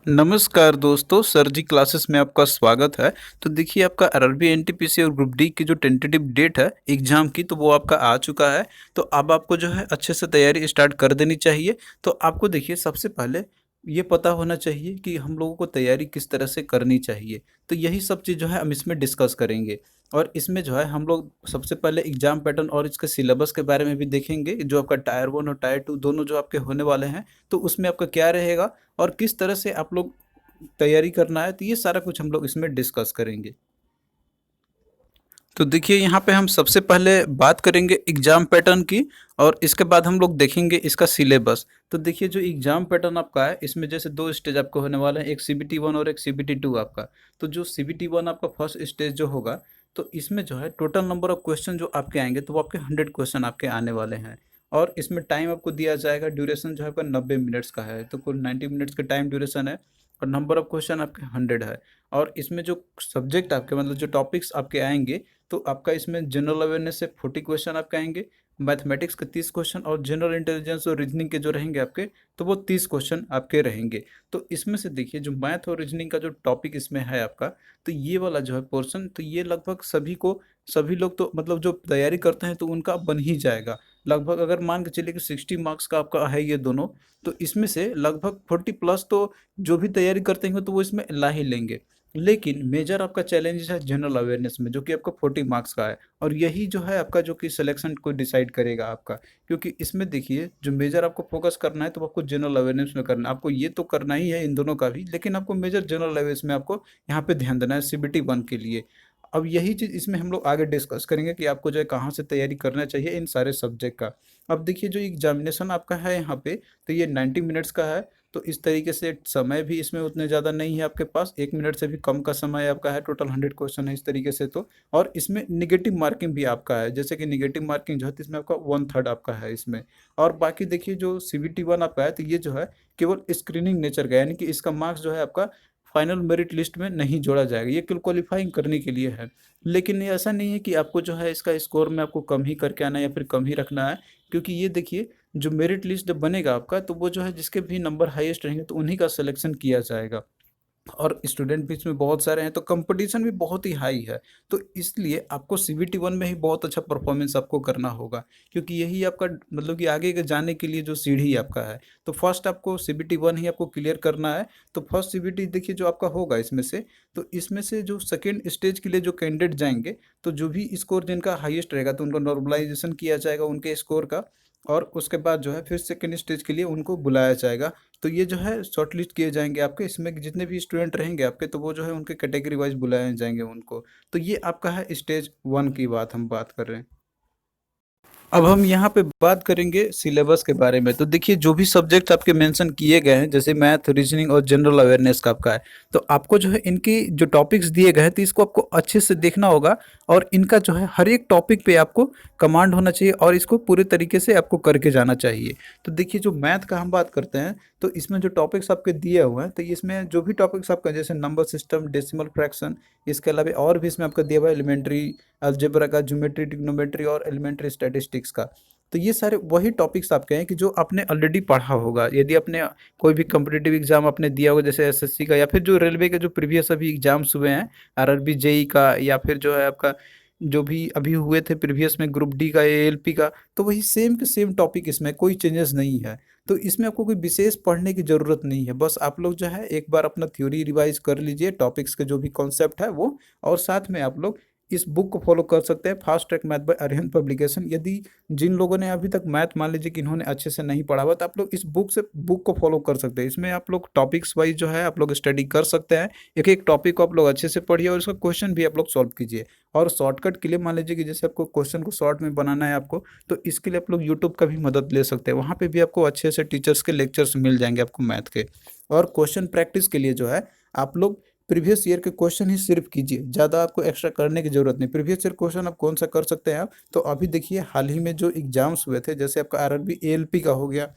नमस्कार दोस्तों, सर जी क्लासेस में आपका स्वागत है। तो देखिए आपका आरआरबी, एनटीपीसी और ग्रुप डी की जो टेंटेटिव डेट है एग्ज़ाम की, तो वो आपका आ चुका है। तो अब आपको जो है अच्छे से तैयारी स्टार्ट कर देनी चाहिए। तो आपको देखिए सबसे पहले ये पता होना चाहिए कि हम लोगों को तैयारी किस तरह से करनी चाहिए। तो यही सब चीज़ जो है हम इसमें डिस्कस करेंगे। और इसमें जो है हम लोग सबसे पहले एग्ज़ाम पैटर्न और इसके सिलेबस के बारे में भी देखेंगे, जो आपका टायर 1 और टायर 2 दोनों जो आपके होने वाले हैं, तो उसमें आपका क्या रहेगा और किस तरह से आप लोग तैयारी करना है, तो ये सारा कुछ हम लोग इसमें डिस्कस करेंगे। तो देखिए यहाँ पे हम सबसे पहले बात करेंगे एग्ज़ाम पैटर्न की और इसके बाद हम लोग देखेंगे इसका सिलेबस। तो देखिए जो एग्ज़ाम पैटर्न आपका है, इसमें जैसे 2 स्टेज आपको होने वाले हैं, एक सीबीटी 1 और एक सीबीटी 2 आपका। तो जो सीबीटी 1 आपका फर्स्ट स्टेज जो होगा, तो इसमें जो है टोटल नंबर ऑफ क्वेश्चन जो आपके आएँगे, तो वो आपके 100 क्वेश्चन आपके आने वाले हैं। और इसमें टाइम आपको दिया जाएगा, ड्यूरेशन जो है आपका 90 मिनट्स का है, तो कुल 90 मिनट्स का टाइम ड्यूरेशन है और नंबर ऑफ क्वेश्चन आपके 100 है। और इसमें जो सब्जेक्ट आपके मतलब जो टॉपिक्स आपके आएँगे, तो आपका इसमें जनरल अवेयरनेस से 40 क्वेश्चन आपके आएंगे, मैथमेटिक्स के 30 क्वेश्चन और जनरल इंटेलिजेंस और रीजनिंग के जो रहेंगे आपके, तो वो 30 क्वेश्चन आपके रहेंगे। तो इसमें से देखिए जो मैथ और रीजनिंग का जो टॉपिक इसमें है आपका, तो ये वाला जो है पोर्शन, तो ये लगभग सभी लोग तो मतलब जो तैयारी करते हैं तो उनका बन ही जाएगा। लगभग अगर मान के चलिए कि 60 मार्क्स का आपका है ये दोनों, तो इसमें से लगभग 40 प्लस तो जो भी तैयारी करते हैं तो वो इसमें ला ही लेंगे। लेकिन मेजर आपका चैलेंज है जनरल अवेयरनेस में, जो कि आपका 40 मार्क्स का है और यही जो है आपका जो कि सिलेक्शन को डिसाइड करेगा आपका। क्योंकि इसमें देखिए जो मेजर आपको फोकस करना है तो आपको जनरल अवेयरनेस में करना है। आपको ये तो करना ही है इन दोनों का भी, लेकिन आपको मेजर जनरल अवेयरनेस में आपको यहाँ पे ध्यान देना है सीबीटी 1 के लिए। अब यही चीज़ इसमें हम लोग आगे डिस्कस करेंगे कि आपको जो है कहाँ से तैयारी करना चाहिए इन सारे सब्जेक्ट का। अब देखिए जो एग्जामिनेशन आपका है यहाँ पे, तो ये 90 मिनट्स का है। तो इस तरीके से समय भी इसमें उतने ज़्यादा नहीं है आपके पास, 1 मिनट से भी कम का समय आपका है, टोटल 100 क्वेश्चन है इस तरीके से तो। और इसमें नेगेटिव मार्किंग भी आपका है, जैसे कि नेगेटिव मार्किंग जो है तो इसमें आपका 1/3 आपका है इसमें। और बाकी देखिए जो सीबीटी 1 आपका है, तो ये जो है केवल स्क्रीनिंग नेचर का है, यानी कि इसका मार्क्स जो है आपका फाइनल मेरिट लिस्ट में नहीं जोड़ा जाएगा, ये केवल क्वालिफाइंग करने के लिए है। लेकिन ये ऐसा नहीं है कि आपको जो है इसका स्कोर में आपको कम ही करके आना है या फिर कम ही रखना है, क्योंकि ये देखिए जो मेरिट लिस्ट जब बनेगा आपका, तो वो जो है जिसके भी नंबर हाईएस्ट रहेंगे तो उन्हीं का सिलेक्शन किया जाएगा। और स्टूडेंट भी इसमें बहुत सारे हैं, तो कंपटीशन भी बहुत ही हाई है। तो इसलिए आपको सीबीटी 1 में ही बहुत अच्छा परफॉर्मेंस आपको करना होगा, क्योंकि यही आपका मतलब कि आगे के जाने के लिए जो सीढ़ी आपका है। तो फर्स्ट आपको सीबीटी 1 ही आपको क्लियर करना है। तो फर्स्ट सीबीटी देखिए जो आपका होगा इसमें से, तो इसमें से जो सेकंड स्टेज के लिए जो कैंडिडेट जाएँगे, तो जो भी स्कोर जिनका हाईएस्ट रहेगा तो उनका नॉर्मलाइज़ेशन किया जाएगा उनके स्कोर का। और उसके बाद जो है फिर सेकंड स्टेज के लिए उनको बुलाया जाएगा। तो ये जो है शॉर्टलिस्ट किए जाएँगे आपके, इसमें जितने भी स्टूडेंट रहेंगे आपके, तो वो जो है उनके कैटेगरी वाइज़ बुलाए जाएँगे उनको। तो ये आपका है स्टेज 1 की बात हम बात कर रहे हैं। अब हम यहाँ पे बात करेंगे सिलेबस के बारे में। तो देखिए जो भी सब्जेक्ट आपके मेंशन किए गए हैं, जैसे मैथ, रीजनिंग और जनरल अवेयरनेस का आपका है, तो आपको जो है इनकी जो टॉपिक्स दिए गए हैं, तो इसको आपको अच्छे से देखना होगा और इनका जो है हर एक टॉपिक पे आपको कमांड होना चाहिए और इसको पूरे तरीके से आपको करके जाना चाहिए। तो देखिए जो मैथ का हम बात करते हैं, तो इसमें जो टॉपिक्स आपके दिए हुए हैं, तो इसमें जो भी टॉपिक्स आपका जैसे नंबर सिस्टम, डेसिमल फ्रैक्शन, इसके अलावा और भी इसमें आपका दिया हुआ है एलिमेंट्री अलजेब्रा का, ज्योमेट्री, ट्रिग्नोमेट्री और एलिमेंट्री स्टैटिस्टिक्स का। तो ये सारे वही टॉपिक्स आपके हैं कि जो आपने ऑलरेडी पढ़ा होगा। यदि आपने कोई भी कॉम्पिटिटिव एग्जाम आपने दिया होगा, जैसे एसएससी का या फिर जो रेलवे के जो प्रीवियस अभी एग्जाम्स हुए हैं, आरआरबी, जेई का, या फिर जो है आपका जो भी अभी हुए थे प्रीवियस में ग्रुप डी का, एएलपी का, तो वही सेम के सेम टॉपिक, इसमें कोई चेंजेस नहीं है। तो इसमें आपको कोई विशेष पढ़ने की ज़रूरत नहीं है। बस आप लोग जो है एक बार अपना थ्योरी रिवाइज कर लीजिए, टॉपिक्स के जो भी कॉन्सेप्ट है वो, और साथ में आप लोग इस बुक को फॉलो कर सकते हैं, fast track math bye Arihant publication. यदि जिन लोगों ने अभी तक मैथ मान लीजिए कि इन्होंने अच्छे से नहीं पढ़ा हुआ, तो आप लोग इस बुक को फॉलो कर सकते हैं। इसमें आप लोग टॉपिक्स वाइज जो है आप लोग स्टडी कर सकते हैं। एक एक टॉपिक को आप लोग अच्छे से पढ़िए और इसका क्वेश्चन भी आप लोग सॉल्व कीजिए। और शॉर्टकट के लिए मान लीजिए कि जैसे आपको क्वेश्चन को शॉर्ट में बनाना है आपको, तो इसके लिए आप लोग यूट्यूब का भी मदद ले सकते हैं। वहाँ पे भी आपको अच्छे से टीचर्स के लेक्चर्स मिल जाएंगे आपको मैथ के। और क्वेश्चन प्रैक्टिस के लिए जो है आप लोग प्रीवियस ईयर के क्वेश्चन ही सिर्फ कीजिए, ज़्यादा आपको एक्स्ट्रा करने की ज़रूरत नहीं। प्रीवियस ईयर क्वेश्चन आप कौन सा कर सकते हैं आप, तो अभी देखिए हाल ही में जो एग्जाम्स हुए थे, जैसे आपका आरआरबी, एएलपी का हो गया,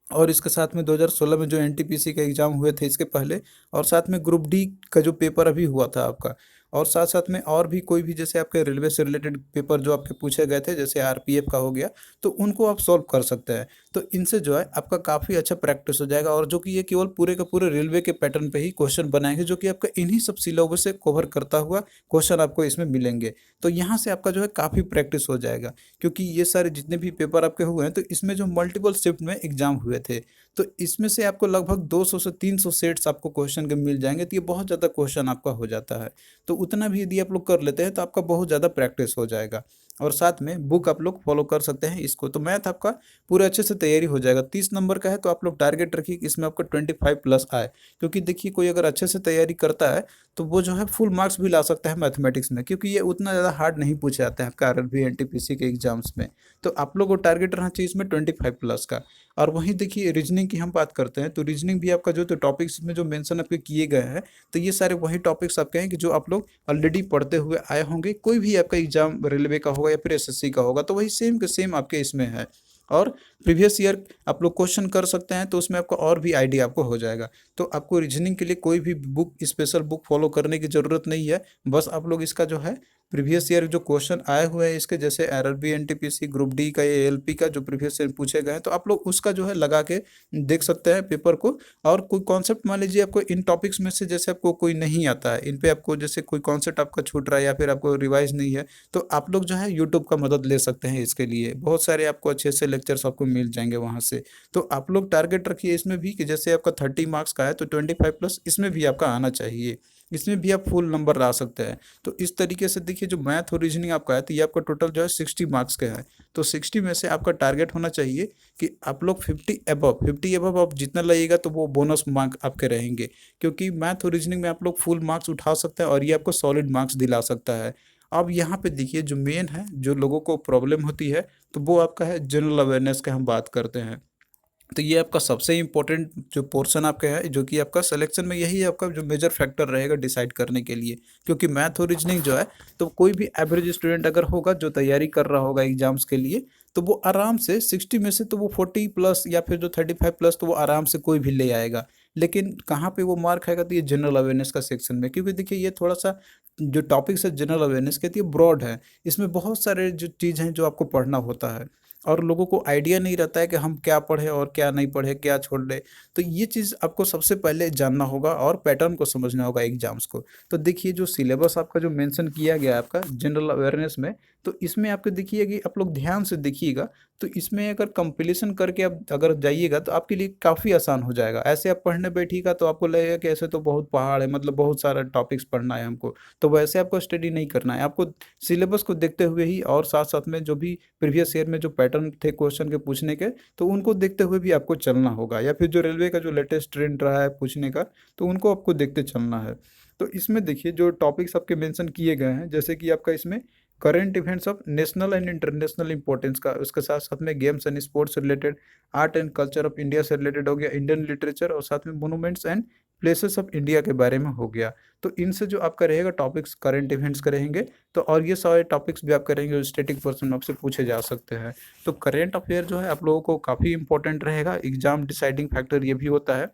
और इसके साथ में 2016 में जो एनटीपीसी का एग्ज़ाम हुए थे इसके पहले, और साथ में ग्रुप डी का जो पेपर अभी हुआ था आपका, और साथ साथ में और भी कोई भी जैसे आपके रेलवे से रिलेटेड पेपर जो आपके पूछे गए थे, जैसे आरपीएफ का हो गया, तो उनको आप सॉल्व कर सकते हैं। तो इनसे जो है आपका काफ़ी अच्छा प्रैक्टिस हो जाएगा, और जो कि ये केवल पूरे के पूरे रेलवे के पैटर्न पे ही क्वेश्चन बनाएंगे, जो कि आपका इन्हीं सब सिलेबस से कवर करता हुआ क्वेश्चन आपको इसमें मिलेंगे। तो यहाँ से आपका जो है काफ़ी प्रैक्टिस हो जाएगा, क्योंकि ये सारे जितने भी पेपर आपके हुए हैं, तो इसमें जो मल्टीपल शिफ्ट में एग्जाम हुए थे, तो इसमें से आपको लगभग 200 से 300 सेट्स आपको क्वेश्चन के मिल जाएंगे। तो ये बहुत ज़्यादा क्वेश्चन आपका हो जाता है। तो उतना भी यदि आप लोग कर लेते हैं तो आपका बहुत ज़्यादा प्रैक्टिस हो जाएगा। और साथ में बुक आप लोग फॉलो कर सकते हैं इसको, तो मैथ आपका पूरे अच्छे से तैयारी हो जाएगा। 30 नंबर का है तो आप लोग टारगेट रखिए कि इसमें आपका 25 प्लस आए, क्योंकि देखिए कोई अगर अच्छे से तैयारी करता है तो वो जो है फुल मार्क्स भी ला सकता है मैथमेटिक्स में, क्योंकि ये उतना ज़्यादा हार्ड नहीं पूछे जाते हैं आपका आरआरबी एनटीपीसी के एग्जाम्स में। तो आप लोग को टारगेट रहना चाहिए इसमें 25 प्लस का। और वहीं देखिए रीजनिंग की हम बात करते हैं, तो रीजनिंग भी आपका जो तो टॉपिक्स में जो मेंशन आपके किए गए हैं, तो ये सारे वही टॉपिक्स आपके हैं कि जो आप लोग ऑलरेडी पढ़ते हुए आए होंगे। कोई भी आपका एग्जाम रेलवे का होगा या फिर एसएससी का होगा, तो वही सेम के सेम आपके इसमें है। और प्रीवियस ईयर आप लोग क्वेश्चन कर सकते हैं, तो उसमें आपको और भी आइडिया आपको हो जाएगा। तो आपको रीजनिंग के लिए कोई भी बुक, स्पेशल बुक फॉलो करने की ज़रूरत नहीं है। बस आप लोग इसका जो है प्रीवियस ईयर जो क्वेश्चन आए हुए हैं इसके, जैसे आरआरबी एनटीपीसी ग्रुप डी का या एएलपी का जो प्रीवियस ईयर पूछे गए हैं, तो आप लोग उसका जो है लगा के देख सकते हैं पेपर को। और कोई कॉन्सेप्ट मान लीजिए आपको इन टॉपिक्स में से जैसे आपको कोई नहीं आता है, इन पे आपको जैसे कोई कॉन्सेप्ट आपका छूट रहा है या फिर आपको रिवाइज नहीं है, तो आप लोग जो है यूट्यूब का मदद ले सकते हैं इसके लिए। बहुत सारे आपको अच्छे से लेक्चर्स आपको मिल जाएंगे वहाँ से। तो आप लोग टारगेट रखिए इसमें भी कि जैसे आपका 30 मार्क्स का है तो 25 प्लस इसमें भी आपका आना चाहिए, इसमें भी आप फुल नंबर ला सकते हैं। तो इस तरीके से देखिए जो मैथ और रीजनिंग आपका है, तो ये आपका टोटल जो है 60 मार्क्स का है। तो 60 में से आपका टारगेट होना चाहिए कि आप लोग 50 एबव आप जितना लाइएगा तो वो बोनस मार्क आपके रहेंगे, क्योंकि मैथ और रीजनिंग में आप लोग फुल मार्क्स उठा सकते हैं और ये आपको सॉलिड मार्क्स दिला सकता है। अब यहाँ पे देखिए जो मेन है, जो लोगों को प्रॉब्लम होती है, तो वो आपका है जनरल अवेयरनेस का हम बात करते हैं। तो ये आपका सबसे इम्पोर्टेंट जो पोर्शन आपका है, जो कि आपका सिलेक्शन में यही आपका जो मेजर फैक्टर रहेगा डिसाइड करने के लिए। क्योंकि मैथ और रीजनिंग जो है, तो कोई भी एवरेज स्टूडेंट अगर होगा जो तैयारी कर रहा होगा एग्जाम्स के लिए, तो वो आराम से 60 में से तो वो 40 प्लस या फिर जो 35 प्लस तो वो आराम से कोई भी ले आएगा। लेकिन कहाँ पे वो मार्क आएगा, तो ये जनरल अवेयरनेस का सेक्शन में, क्योंकि देखिए ये थोड़ा सा जो टॉपिक्स है जनरल अवेयरनेस के, तो ये ब्रॉड है। इसमें बहुत सारे जो चीज़ हैं जो आपको पढ़ना होता है, और लोगों को आइडिया नहीं रहता है कि हम क्या पढ़े और क्या नहीं पढ़े, क्या छोड़ दे। तो ये चीज़ आपको सबसे पहले जानना होगा और पैटर्न को समझना होगा एग्जाम्स को। तो देखिए जो सिलेबस आपका जो मेंशन किया गया है आपका जनरल अवेयरनेस में, तो इसमें आपको देखिए कि आप लोग ध्यान से देखिएगा, तो इसमें अगर कंपटीशन करके आप अगर जाइएगा तो आपके लिए काफ़ी आसान हो जाएगा। ऐसे आप पढ़ने बैठिएगा तो आपको लगेगा कि ऐसे तो बहुत पहाड़ है, मतलब बहुत सारा टॉपिक्स पढ़ना है हमको। तो वैसे आपको स्टडी नहीं करना है, आपको सिलेबस को देखते हुए ही और साथ साथ में जो भी प्रीवियस ईयर में जो पैटर्न थे क्वेश्चन के पूछने के, तो उनको देखते हुए भी आपको चलना होगा, या फिर जो रेलवे का जो लेटेस्ट ट्रेंड रहा है पूछने का, तो उनको आपको देखते चलना है। तो इसमें देखिए जो टॉपिक्स आपके मेंशन किए गए हैं, जैसे कि आपका इसमें current events of national and international importance का, उसके साथ साथ में गेम्स एंड स्पोर्ट्स से related, art and culture of India से रिलेटेड हो गया, इंडियन लिटरेचर, और साथ में monuments and places of India के बारे में हो गया। तो इनसे जो आपका रहेगा टॉपिक्स करंट इवेंट्स का रहेंगे। तो और ये सारे टॉपिक्स भी आप करेंगे जो स्टैटिक पर्सन में आपसे पूछे जा सकते हैं। तो करेंट अफेयर जो है आप लोगों को काफ़ी इंपॉर्टेंट रहेगा, एग्जाम डिसाइडिंग फैक्टर ये भी होता है।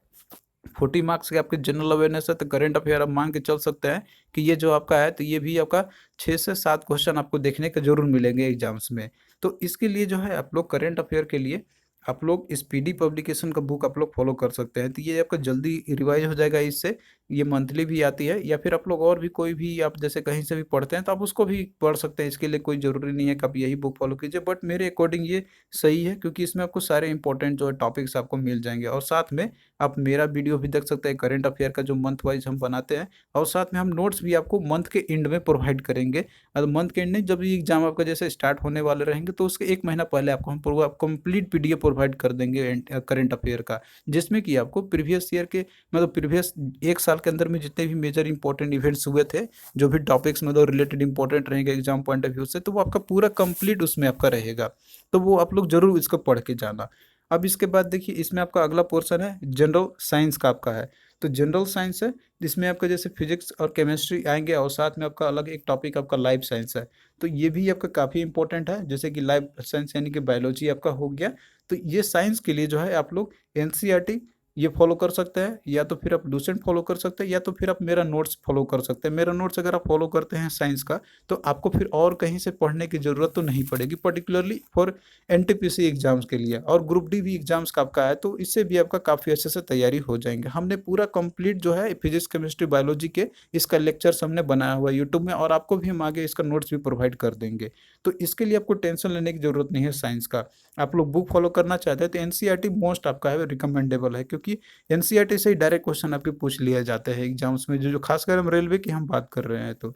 40 मार्क्स के आपके जनरल अवेयरनेस है, तो करंट अफेयर आप मान के चल सकते हैं कि ये जो आपका है, तो ये भी आपका 6 से 7 क्वेश्चन आपको देखने को जरूर मिलेंगे एग्जाम्स में। तो इसके लिए जो है आप लोग करंट अफेयर के लिए आप लोग स्पीडी पब्लिकेशन का बुक आप लोग फॉलो कर सकते हैं, तो ये आपका जल्दी रिवाइज हो जाएगा इससे। ये मंथली भी आती है, या फिर आप लोग और भी कोई भी आप जैसे कहीं से भी पढ़ते हैं तो आप उसको भी पढ़ सकते हैं। इसके लिए कोई ज़रूरी नहीं है कि आप यही बुक फॉलो कीजिए, बट मेरे अकॉर्डिंग ये सही है, क्योंकि इसमें आपको सारे इंपॉर्टेंट जो है टॉपिक्स आपको मिल जाएंगे। और साथ में आप मेरा वीडियो भी देख सकते हैं करंट अफेयर का जो मंथ वाइज हम बनाते हैं, और साथ में हम नोट्स भी आपको मंथ के एंड में प्रोवाइड करेंगे। और मंथ के एंड नहीं, जब ये एग्जाम आपका जैसे स्टार्ट होने वाले रहेंगे, तो उसके 1 महीना पहले आपको हम पूरा कंप्लीट पीडीएफ प्रोवाइड कर देंगे करंट अफेयर का, जिसमें कि आपको प्रीवियस ईयर के मतलब प्रीवियस 1 साल के अंदर में जितने भी मेजर इंपॉर्टेंट इवेंट्स हुए थे, जो भी टॉपिक्स मतलब रिलेटेड इंपॉर्टेंट रहेंगे एग्जाम पॉइंट ऑफ व्यू से, तो वो आपका पूरा कंप्लीट उसमें आपका रहेगा। तो वो आप लोग जरूर इसको पढ़ के जाना। अब इसके बाद देखिए इसमें आपका अगला पोर्शन है जनरल साइंस का आपका है। तो जनरल साइंस है जिसमें आपका जैसे फिजिक्स और केमिस्ट्री आएंगे, और साथ में आपका अलग एक टॉपिक आपका लाइफ साइंस है। तो ये भी आपका काफ़ी इंपॉर्टेंट है, जैसे कि लाइफ साइंस यानी कि बायोलॉजी आपका हो गया। तो ये साइंस के लिए जो है आप लोग एनसीईआरटी ये फॉलो कर सकते हैं, या तो फिर आप डोसेंट फॉलो कर सकते हैं, या तो फिर आप मेरा नोट्स फॉलो कर सकते हैं। मेरा नोट्स अगर आप फॉलो करते हैं साइंस का, तो आपको फिर और कहीं से पढ़ने की ज़रूरत तो नहीं पड़ेगी, पर्टिकुलरली फॉर एनटीपीसी एग्जाम्स के लिए। और ग्रुप डी भी एग्जाम्स का आपका है, तो इससे भी आपका काफ़ी अच्छे से तैयारी हो जाएंगे। हमने पूरा कंप्लीट जो है फिजिक्स केमिस्ट्री बायोलॉजी के इसका लेक्चर्स हमने बनाया हुआ है यूट्यूब में, और आपको भी हम आगे इसका नोट्स भी प्रोवाइड कर देंगे। तो इसके लिए आपको टेंशन लेने की ज़रूरत नहीं है साइंस का। आप लोग बुक फॉलो करना चाहते हैं तो एनसीईआरटी मोस्ट आपका है रिकमेंडेबल है, क्योंकि एनसीईआरटी से ही डायरेक्ट क्वेश्चन आपके पूछ लिया जाते हैं एग्जाम्स में, जो जो खासकर हम रेलवे की हम बात कर रहे हैं। तो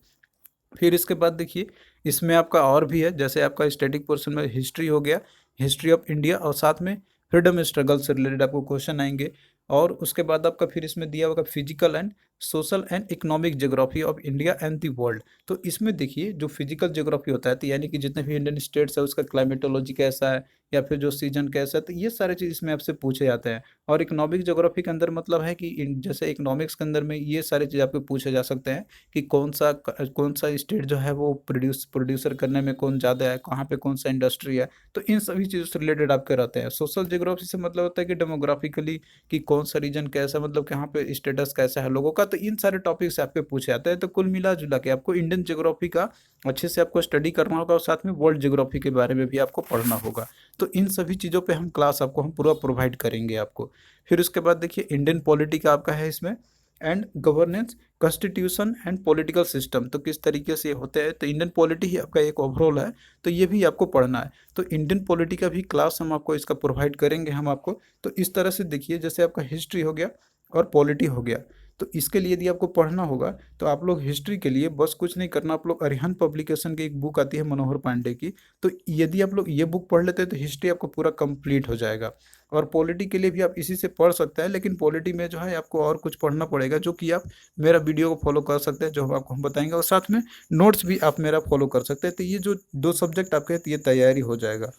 फिर इसके बाद देखिए, इसमें आपका और भी है, जैसे आपका स्टैटिक पोर्शन में हिस्ट्री हो गया, हिस्ट्री ऑफ इंडिया, और साथ में फ्रीडम स्ट्रगल से रिलेटेड आपको क्वेश्चन आएंगे। और उसके बाद आपका फिर इसमें दिया होगा physical and social and economic geography of India and the world. तो इसमें देखिए जो फिजिकल ज्योग्राफी होता है, तो यानी कि जितने भी इंडियन स्टेट्स है उसका क्लाइमेटोलॉजी कैसा है, या फिर जो सीजन कैसा है, तो ये सारे चीज़ इसमें आपसे पूछे जाते हैं। और इकोनॉमिक ज्योग्राफी के अंदर मतलब है कि जैसे इकोनॉमिक्स के अंदर में ये सारी चीज़ आपको पूछे जा सकते हैं कि कौन सा स्टेट जो है वो प्रोड्यूसर करने में कौन ज़्यादा है, कहाँ पे कौन सा इंडस्ट्री है। तो इन सभी चीज़ों से रिलेटेड आपके रहते हैं। सोशल ज्योग्राफी से मतलब होता है कि डेमोग्राफिकली कि कौन सा रीजन कैसा, मतलब कहाँ पे स्टेटस कैसा है लोगों का। तो इन सारे टॉपिक से आपके पूछे जाते हैं। तो कुल मिला जुला के आपको इंडियन ज्योग्राफी का अच्छे से आपको स्टडी करना होगा, और साथ में वर्ल्ड ज्योग्राफी के बारे में भी आपको पढ़ना होगा। तो इन सभी चीज़ों पे हम क्लास आपको हम पूरा प्रोवाइड करेंगे आपको। फिर उसके बाद देखिए इंडियन पॉलिटी का आपका है इसमें, and governance, constitution and political system, तो किस तरीके से होते हैं। तो इंडियन पॉलिटी ही आपका एक ओवरऑल है, तो ये भी आपको पढ़ना है। तो इंडियन पॉलिटी का भी क्लास हम आपको इसका प्रोवाइड करेंगे हम आपको। तो इस तरह से देखिए, जैसे आपका हिस्ट्री हो गया और पॉलिटी हो गया, तो इसके लिए यदि आपको पढ़ना होगा तो आप लोग हिस्ट्री के लिए बस कुछ नहीं करना, आप लोग अरिहंत पब्लिकेशन की एक बुक आती है मनोहर पांडे की, तो यदि आप लोग ये बुक पढ़ लेते हैं तो हिस्ट्री आपको पूरा कंप्लीट हो जाएगा। और पॉलिटी के लिए भी आप इसी से पढ़ सकते हैं, लेकिन पॉलिटी में जो है आपको और कुछ पढ़ना पड़ेगा, जो कि आप मेरा वीडियो को फॉलो कर सकते हैं, जो आपको हम बताएंगे, और साथ में नोट्स भी आप मेरा फॉलो कर सकते हैं। तो ये जो दो सब्जेक्ट आपके हैं, तो ये तैयारी हो जाएगा।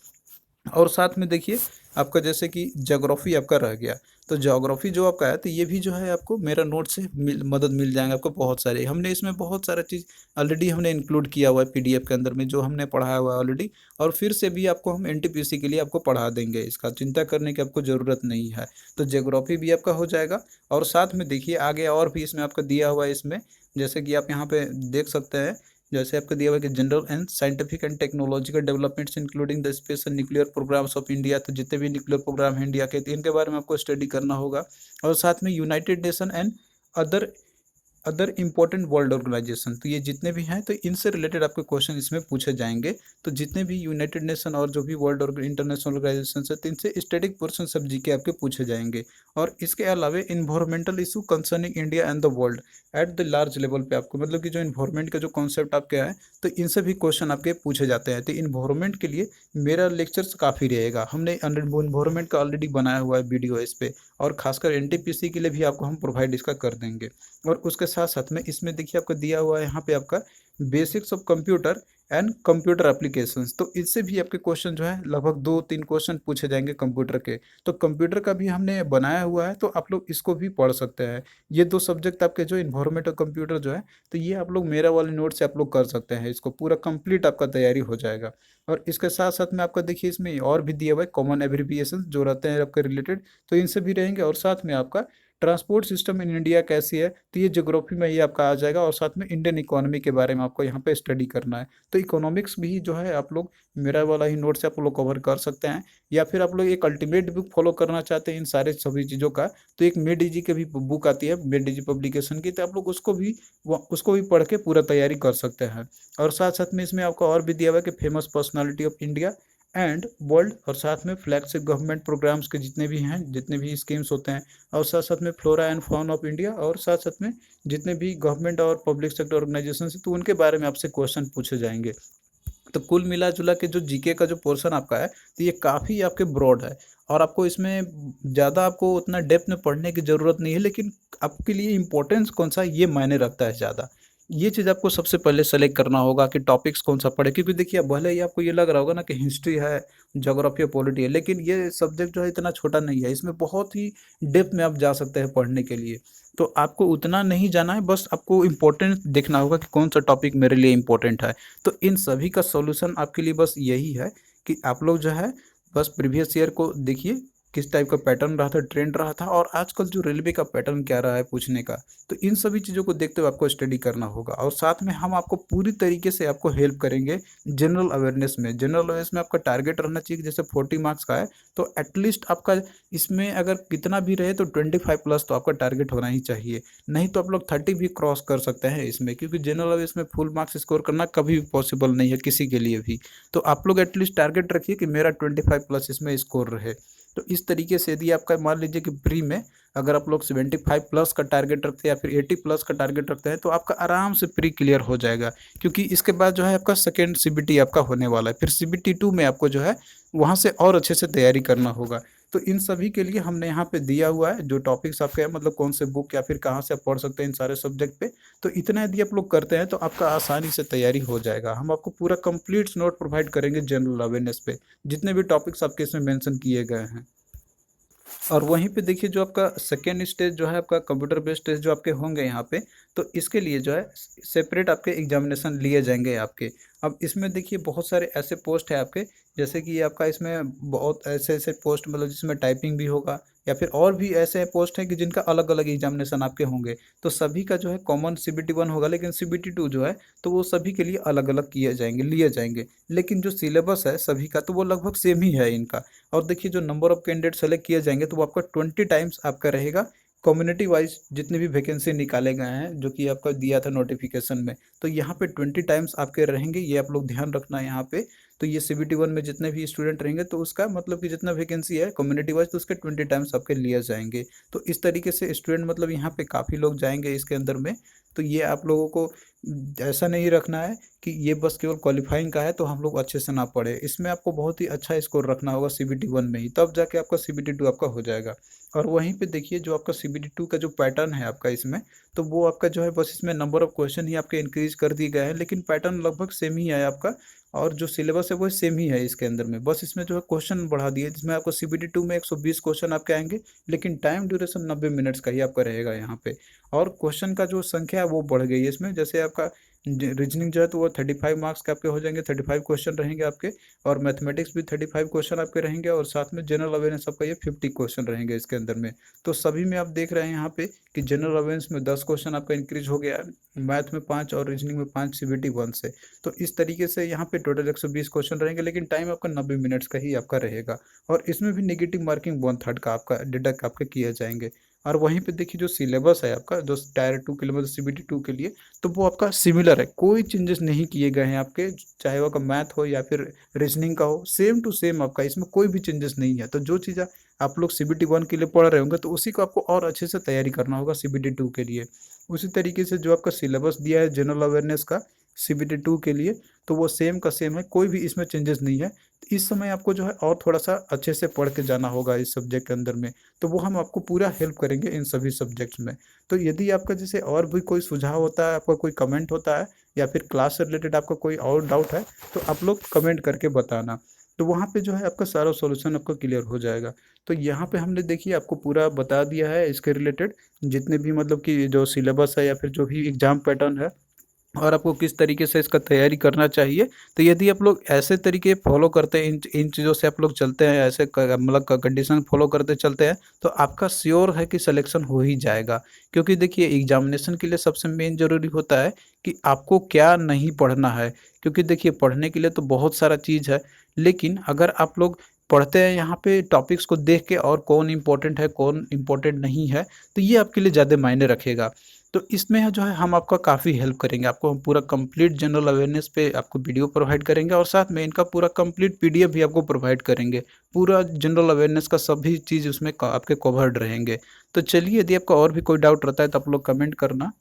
और साथ में देखिए आपका जैसे कि ज्योग्राफी आपका रह गया, तो ज्योग्राफी जो आपका है, तो ये भी जो है आपको मेरा नोट से मदद मिल जाएगा आपको बहुत सारे। हमने इसमें बहुत सारा चीज़ ऑलरेडी हमने इंक्लूड किया हुआ है पीडीएफ के अंदर में, जो हमने पढ़ाया हुआ है ऑलरेडी। और फिर से भी आपको हम एनटीपीसी के लिए आपको पढ़ा देंगे, इसका चिंता करने की आपको ज़रूरत नहीं है। तो ज्योग्राफी भी आपका हो जाएगा। और साथ में देखिए आगे और भी इसमें आपका दिया हुआ है इसमें, जैसे कि आप यहाँ पे देख सकते हैं, जैसे आपको दिया हुआ है कि general and scientific and technological developments including the space and nuclear programs of India. तो जितने भी न्यूक्लियर प्रोग्राम है इंडिया के, तो इनके बारे में आपको स्टडी करना होगा। और साथ में united nation and other other important world organisation, तो ये जितने भी हैं, तो इनसे रिलेटेड आपके क्वेश्चन इसमें पूछे जाएंगे। तो जितने भी यूनाइटेड नेशन और जो भी वर्ल्ड और इंटरनेशनल ऑर्गेनाइजेशन है, तो इनसे स्टैटिक पोर्शन सब जीके आपके पूछे जाएंगे। और इसके अलावा environmental issue concerning India and the world at the large level पे आपको, मतलब कि जो इन्वायरमेंट का जो कॉन्सेप्ट आपके है, तो इनसे भी क्वेश्चन आपके पूछे जाते हैं। तो इन्वायरमेंट के लिए मेरा लेक्चर्स काफ़ी रहेगा, हमने इन्वायरमेंट का ऑलरेडी बनाया हुआ है वीडियो इस पे, और खासकर एनटीपीसी के लिए भी आपको हम प्रोवाइड इसका कर देंगे। और उसके साथ साथ में इसमें देखिए आपको दिया हुआ है यहाँ पे आपका basics of computer and computer applications, तो इससे भी आपके क्वेश्चन जो है लगभग 2-3 क्वेश्चन पूछे जाएंगे कंप्यूटर के। तो कंप्यूटर का भी हमने बनाया हुआ है, तो आप लोग इसको भी पढ़ सकते हैं। ये दो सब्जेक्ट आपके जो इन्वायरमेंट और कंप्यूटर जो है, तो ये आप लोग मेरा वाले नोट से आप लोग कर सकते हैं, इसको पूरा कंप्लीट आपका तैयारी हो जाएगा। और इसके साथ साथ में आपका देखिए इसमें और भी दिया हुआ है कॉमन एब्रिविएशन जो रहते हैं आपके रिलेटेड, तो इनसे भी रहेंगे। और साथ में आपका ट्रांसपोर्ट सिस्टम इन इंडिया कैसी है, तो ये ज्योग्राफी में ही आपका आ जाएगा। और साथ में इंडियन इकोनॉमी के बारे में आपको यहाँ पे स्टडी करना है। तो इकोनॉमिक्स भी जो है आप लोग मेरा वाला ही नोट से आप लोग कवर कर सकते हैं, या फिर आप लोग एक अल्टीमेट बुक फॉलो करना चाहते हैं इन सारे सभी चीज़ों का, तो एक मेड डीजी की भी बुक आती है, मेड डीजी पब्लिकेशन की, तो आप लोग उसको भी पढ़ के पूरा तैयारी कर सकते हैं। और साथ साथ में इसमें आपका और भी दिया हुआ है कि famous personality of India and world, और साथ में फ्लैगशिप गवर्नमेंट प्रोग्राम्स के जितने भी हैं, जितने भी स्कीम्स होते हैं, और साथ साथ में flora and fauna of India, और साथ साथ में जितने भी गवर्नमेंट और पब्लिक सेक्टर ऑर्गेनाइजेशन है, तो उनके बारे में आपसे क्वेश्चन पूछे जाएंगे। तो कुल मिला जुला के जो जीके का जो पोर्शन आपका है, तो ये काफ़ी आपके ब्रॉड है, और आपको इसमें ज़्यादा आपको उतना डेप्थ में पढ़ने की ज़रूरत नहीं है, लेकिन आपके लिए इम्पोर्टेंस कौन सा ये मायने रखता है ज़्यादा। ये चीज़ आपको सबसे पहले सेलेक्ट करना होगा कि टॉपिक्स कौन सा पढ़े, क्योंकि देखिए भले ही आपको ये लग रहा होगा ना कि हिस्ट्री है, ज्योग्राफी और पॉलिटी है, लेकिन ये सब्जेक्ट जो है इतना छोटा नहीं है, इसमें बहुत ही डेप्थ में आप जा सकते हैं पढ़ने के लिए। तो आपको उतना नहीं जाना है, बस आपको इम्पोर्टेंट देखना होगा कि कौन सा टॉपिक मेरे लिए इम्पोर्टेंट है। तो इन सभी का सॉल्यूशन आपके लिए बस यही है कि आप लोग जो है बस प्रीवियस ईयर को देखिए, किस टाइप का पैटर्न रहा था, ट्रेंड रहा था, और आजकल जो रेलवे का पैटर्न क्या रहा है पूछने का। तो इन सभी चीज़ों को देखते हुए आपको स्टडी करना होगा, और साथ में हम आपको पूरी तरीके से आपको हेल्प करेंगे जनरल अवेयरनेस में। जनरल अवेयरनेस में आपका टारगेट रहना चाहिए कि जैसे 40 मार्क्स का है, तो एटलीस्ट आपका इसमें अगर कितना भी रहे तो 25 प्लस तो आपका टारगेट होना ही चाहिए। नहीं तो आप लोग 30 भी क्रॉस कर सकते हैं इसमें, क्योंकि जनरल अवेयरनेस में फुल मार्क्स स्कोर करना कभी भी पॉसिबल नहीं है किसी के लिए भी। तो आप लोग एटलीस्ट टारगेट रखिए कि मेरा 25 प्लस इसमें स्कोर रहे। तो इस तरीके से यदि आपका मान लीजिए कि प्री में अगर आप लोग 75 प्लस का टारगेट रखते हैं या फिर 80 प्लस का टारगेट रखते हैं, तो आपका आराम से प्री क्लियर हो जाएगा। क्योंकि इसके बाद जो है आपका सेकेंड सीबीटी आपका होने वाला है, फिर सीबीटी 2 में आपको जो है वहाँ से और अच्छे से तैयारी करना होगा। तो इन सभी के लिए हमने यहाँ पे दिया हुआ है जो टॉपिक्स आपके हैं, मतलब कौन से बुक या फिर कहाँ से आप पढ़ सकते हैं इन सारे सब्जेक्ट पे। तो इतना यदि आप लोग करते हैं तो आपका आसानी से तैयारी हो जाएगा। हम आपको पूरा कंप्लीट नोट प्रोवाइड करेंगे जनरल अवेयरनेस पे, जितने भी टॉपिक्स आपके इसमें मेंशन किए गए हैं। और वहीं पे देखिए जो आपका सेकेंड स्टेज जो है आपका कंप्यूटर बेस्ड टेस्ट जो आपके होंगे यहाँ पे, तो इसके लिए जो है सेपरेट आपके एग्जामिनेशन लिए जाएंगे आपके। अब इसमें देखिए बहुत सारे ऐसे पोस्ट है आपके, जैसे कि आपका इसमें बहुत ऐसे ऐसे पोस्ट, मतलब जिसमें टाइपिंग भी होगा, या फिर और भी ऐसे पोस्ट हैं कि जिनका अलग अलग एग्जामिनेशन आपके होंगे। तो सभी का जो है कॉमन सीबीटी 1 होगा, लेकिन सीबीटी 2 जो है तो वो सभी के लिए अलग अलग किए जाएंगे, लिए जाएंगे। लेकिन जो सिलेबस है सभी का तो वो लगभग सेम ही है इनका। और देखिए जो नंबर ऑफ कैंडिडेट सेलेक्ट किए जाएंगे तो वो आपका 20 टाइम्स आपका रहेगा। कम्युनिटी वाइज जितने भी वैकेंसी निकाले गए हैं जो कि आपका दिया था नोटिफिकेशन में, तो यहाँ पे 20 टाइम्स आपके रहेंगे, ये आप लोग ध्यान रखना है यहाँ पे। तो ये सीबीटी 1 में जितने भी स्टूडेंट रहेंगे तो उसका मतलब कि जितना वैकेंसी है कम्युनिटी वाइज तो उसके 20 टाइम्स आपके लिए जाएंगे। तो इस तरीके से स्टूडेंट मतलब यहाँ पे काफ़ी लोग जाएंगे इसके अंदर में। तो ये आप लोगों को ऐसा नहीं रखना है कि ये बस केवल क्वालिफाइंग का है तो हम लोग अच्छे से ना पढ़े। इसमें आपको बहुत ही अच्छा स्कोर रखना होगा सीबीटी 1 में ही, तब जाके आपका सीबीटी 2 आपका हो जाएगा। और वहीं पे देखिए जो आपका सीबीटी 2 का जो पैटर्न है आपका इसमें, तो वो आपका जो है बस इसमें नंबर ऑफ क्वेश्चन ही आपके इंक्रीज कर दिए गए हैं, लेकिन पैटर्न लगभग सेम ही है आपका। और जो सिलेबस है वो सेम ही है इसके अंदर में, बस इसमें जो है क्वेश्चन बढ़ा दिए, जिसमें आपको सीबीटी 2 में 120 क्वेश्चन आपके आएंगे, लेकिन टाइम ड्यूरेशन 90 मिनट्स का ही आपका रहेगा यहाँ पे। और क्वेश्चन का जो संख्या है वो बढ़ गई है इसमें, जैसे आपका रीजनिंग जो है तो वो 35 मार्क्स के आपके हो जाएंगे, 35 क्वेश्चन रहेंगे आपके। और मैथमेटिक्स भी 35 क्वेश्चन आपके रहेंगे, और साथ में जनरल अवेयरनेस आपका ये 50 क्वेश्चन रहेंगे इसके अंदर में। तो सभी में आप देख रहे हैं यहाँ पे कि जनरल अवेयरनेस में 10 क्वेश्चन आपका इंक्रीज हो गया है, मैथ में 5 और रीजनिंग में 5 सीबीटी 1 से। तो इस तरीके से यहाँ पे टोटल 120 क्वेश्चन रहेंगे, लेकिन टाइम आपका 90 मिनट्स का ही आपका रहेगा। और इसमें भी नेगेटिव मार्किंग 1/3 का आपका डिडक्ट आपके किए जाएंगे। और वहीं पे देखिए जो सिलेबस है आपका जो टायर 2 के लिए, मतलब सीबीटी 2 के लिए, तो वो आपका सिमिलर है, कोई चेंजेस नहीं किए गए हैं आपके, चाहे वो आपका मैथ हो या फिर रीजनिंग का हो, सेम टू सेम आपका, इसमें कोई भी चेंजेस नहीं है। तो जो चीज़ आप लोग सीबीटी 1 के लिए पढ़ रहे होंगे तो उसी को आपको और अच्छे से तैयारी करना होगा सीबीटी 2 के लिए। उसी तरीके से जो आपका सिलेबस दिया है जनरल अवेयरनेस का सीबीटी 2 के लिए, तो वो सेम का सेम है, कोई भी इसमें चेंजेस नहीं है। तो इस समय आपको जो है और थोड़ा सा अच्छे से पढ़ के जाना होगा इस सब्जेक्ट के अंदर में, तो वो हम आपको पूरा हेल्प करेंगे इन सभी सब्जेक्ट्स में। तो यदि आपका जैसे और भी कोई सुझाव होता है, आपका कोई कमेंट होता है, या फिर क्लास से रिलेटेड आपका कोई और डाउट है, तो आप लोग कमेंट करके बताना। तो वहाँ पे जो है आपका सारा सॉल्यूशन आपका क्लियर हो जाएगा। तो यहाँ पे हमने देखिए आपको पूरा बता दिया है इसके रिलेटेड, जितने भी मतलब कि जो सिलेबस है या फिर जो भी एग्ज़ाम पैटर्न है, और आपको किस तरीके से इसका तैयारी करना चाहिए। तो यदि आप लोग ऐसे तरीके फॉलो करते हैं, इन इन चीज़ों से आप लोग चलते हैं, ऐसे मतलब कंडीशन फॉलो करते चलते हैं, तो आपका श्योर है कि सिलेक्शन हो ही जाएगा। क्योंकि देखिए एग्जामिनेशन के लिए सबसे मेन ज़रूरी होता है कि आपको क्या नहीं पढ़ना है। क्योंकि देखिए पढ़ने के लिए तो बहुत सारा चीज़ है, लेकिन अगर आप लोग पढ़ते हैं यहाँ पे टॉपिक्स को देख के, और कौन इम्पोर्टेंट है कौन इम्पोर्टेंट नहीं है, तो ये आपके लिए ज़्यादा मायने रखेगा। तो इसमें जो है हम आपका काफ़ी हेल्प करेंगे, आपको हम पूरा कंप्लीट जनरल अवेयरनेस पे आपको वीडियो प्रोवाइड करेंगे, और साथ में इनका पूरा कंप्लीट पीडीएफ भी आपको प्रोवाइड करेंगे। पूरा जनरल अवेयरनेस का सभी चीज़ उसमें आपके कवर्ड रहेंगे। तो चलिए यदि आपका और भी कोई डाउट रहता है तो आप लोग कमेंट करना।